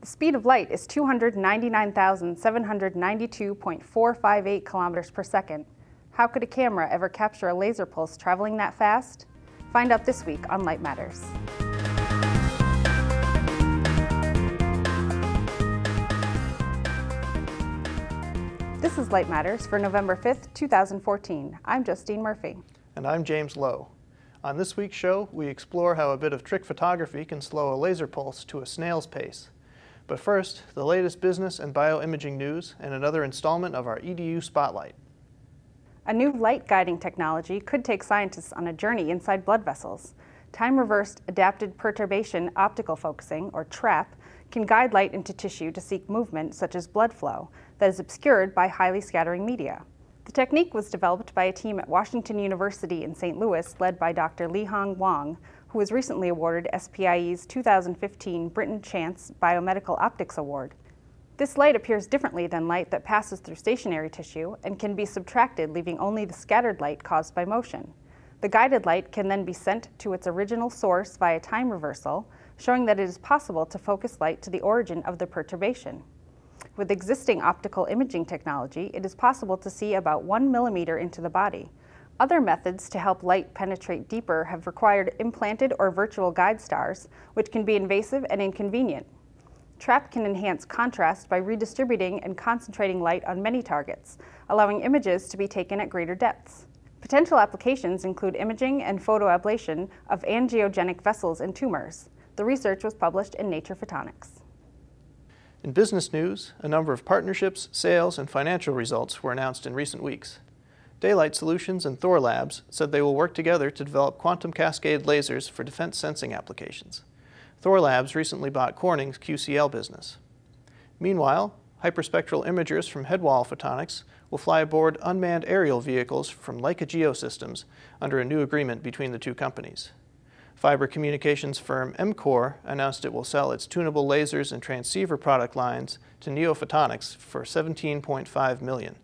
The speed of light is 299,792.458 kilometers per second. How could a camera ever capture a laser pulse traveling that fast? Find out this week on Light Matters. This is Light Matters for November 5th, 2014. I'm Justine Murphy. And I'm James Lowe. On this week's show, we explore how a bit of trick photography can slow a laser pulse to a snail's pace. But first, the latest business and bioimaging news and another installment of our EDU Spotlight. A new light guiding technology could take scientists on a journey inside blood vessels. Time-reversed adapted perturbation optical focusing, or TRAP, can guide light into tissue to seek movement such as blood flow that is obscured by highly scattering media. The technique was developed by a team at Washington University in St. Louis led by Dr. Lihong Wang, who was recently awarded SPIE's 2015 Britton Chance Biomedical Optics Award. This light appears differently than light that passes through stationary tissue and can be subtracted, leaving only the scattered light caused by motion. The guided light can then be sent to its original source via time reversal, showing that it is possible to focus light to the origin of the perturbation. With existing optical imaging technology, it is possible to see about 1 millimeter into the body. Other methods to help light penetrate deeper have required implanted or virtual guide stars, which can be invasive and inconvenient. TRAP can enhance contrast by redistributing and concentrating light on many targets, allowing images to be taken at greater depths. Potential applications include imaging and photoablation of angiogenic vessels in tumors. The research was published in Nature Photonics. In business news, a number of partnerships, sales, and financial results were announced in recent weeks. Daylight Solutions and Thor Labs said they will work together to develop quantum cascade lasers for defense sensing applications. Thor Labs recently bought Corning's QCL business. Meanwhile, hyperspectral imagers from Headwall Photonics will fly aboard unmanned aerial vehicles from Leica Geosystems under a new agreement between the two companies. Fiber communications firm EMCOR announced it will sell its tunable lasers and transceiver product lines to Neo Photonics for $17.5 million.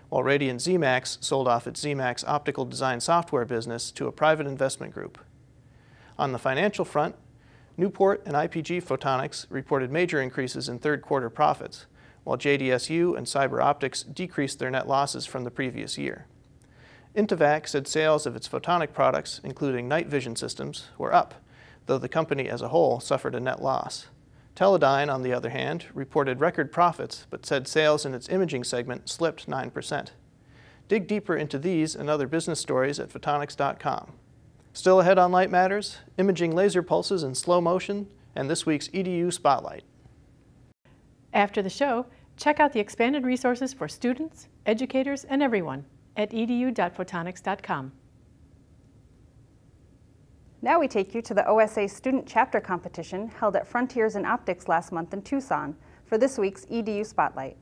While Radian ZMAX sold off its ZMAX optical design software business to a private investment group. On the financial front, Newport and IPG Photonics reported major increases in third-quarter profits, while JDSU and CyberOptics decreased their net losses from the previous year. Intevac said sales of its photonic products, including night vision systems, were up, though the company as a whole suffered a net loss. Teledyne, on the other hand, reported record profits, but said sales in its imaging segment slipped 9%. Dig deeper into these and other business stories at photonics.com. Still ahead on Light Matters, imaging laser pulses in slow motion, and this week's EDU Spotlight. After the show, check out the expanded resources for students, educators, and everyone at edu.photonics.com. Now we take you to the OSA Student Chapter Competition held at Frontiers in Optics last month in Tucson for this week's EDU Spotlight.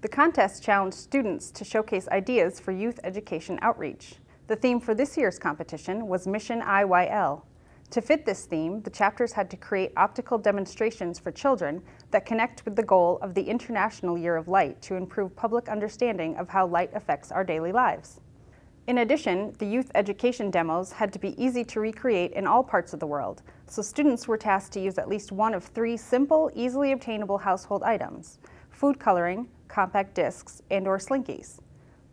The contest challenged students to showcase ideas for youth education outreach. The theme for this year's competition was Mission IYL. To fit this theme, the chapters had to create optical demonstrations for children that connect with the goal of the International Year of Light to improve public understanding of how light affects our daily lives. In addition, the youth education demos had to be easy to recreate in all parts of the world, so students were tasked to use at least one of 3 simple, easily obtainable household items: food coloring, compact discs, and/or slinkies.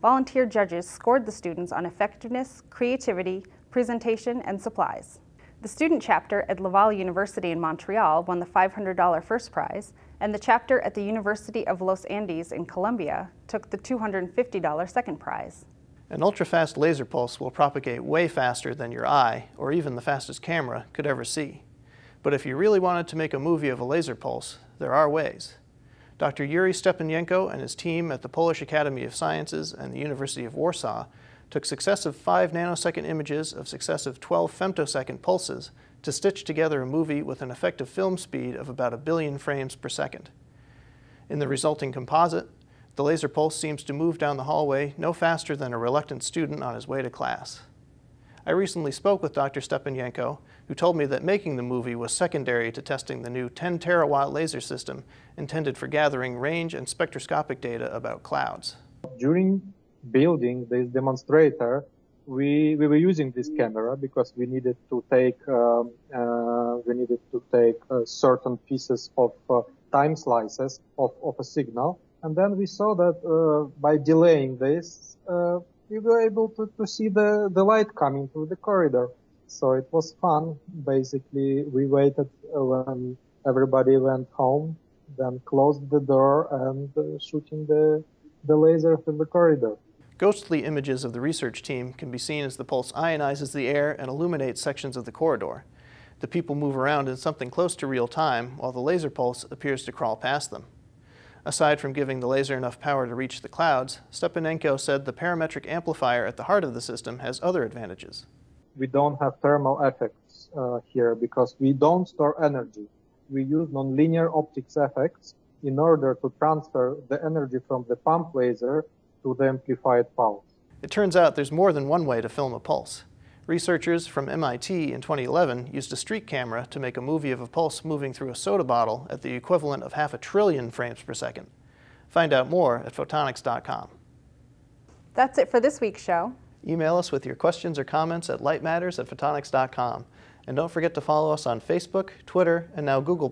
Volunteer judges scored the students on effectiveness, creativity, presentation, and supplies. The student chapter at Laval University in Montreal won the $500 first prize, and the chapter at the University of Los Andes in Colombia took the $250 second prize. An ultra-fast laser pulse will propagate way faster than your eye, or even the fastest camera, could ever see. But if you really wanted to make a movie of a laser pulse, there are ways. Dr. Yuri Stepanenko and his team at the Polish Academy of Sciences and the University of Warsaw took successive 5 nanosecond images of successive 12 femtosecond pulses to stitch together a movie with an effective film speed of about 1 billion frames per second. In the resulting composite, the laser pulse seems to move down the hallway no faster than a reluctant student on his way to class. I recently spoke with Dr. Stepanenko, who told me that making the movie was secondary to testing the new 10 terawatt laser system intended for gathering range and spectroscopic data about clouds. During building this demonstrator, we were using this camera because we needed to take certain pieces of time slices of a signal. And then we saw that by delaying this, we were able to see the light coming through the corridor. So it was fun. Basically, we waited when everybody went home, then closed the door and shooting the laser through the corridor. Ghostly images of the research team can be seen as the pulse ionizes the air and illuminates sections of the corridor. The people move around in something close to real time, while the laser pulse appears to crawl past them. Aside from giving the laser enough power to reach the clouds, Stepanenko said the parametric amplifier at the heart of the system has other advantages. We don't have thermal effects here because we don't store energy. We use nonlinear optics effects in order to transfer the energy from the pump laser to the amplified pulse. It turns out there's more than one way to film a pulse. Researchers from MIT in 2011 used a streak camera to make a movie of a pulse moving through a soda bottle at the equivalent of 500 billion frames per second. Find out more at photonics.com. That's it for this week's show. Email us with your questions or comments at lightmatters@photonics.com. And don't forget to follow us on Facebook, Twitter, and now Google+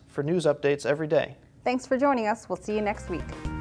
for news updates every day. Thanks for joining us. We'll see you next week.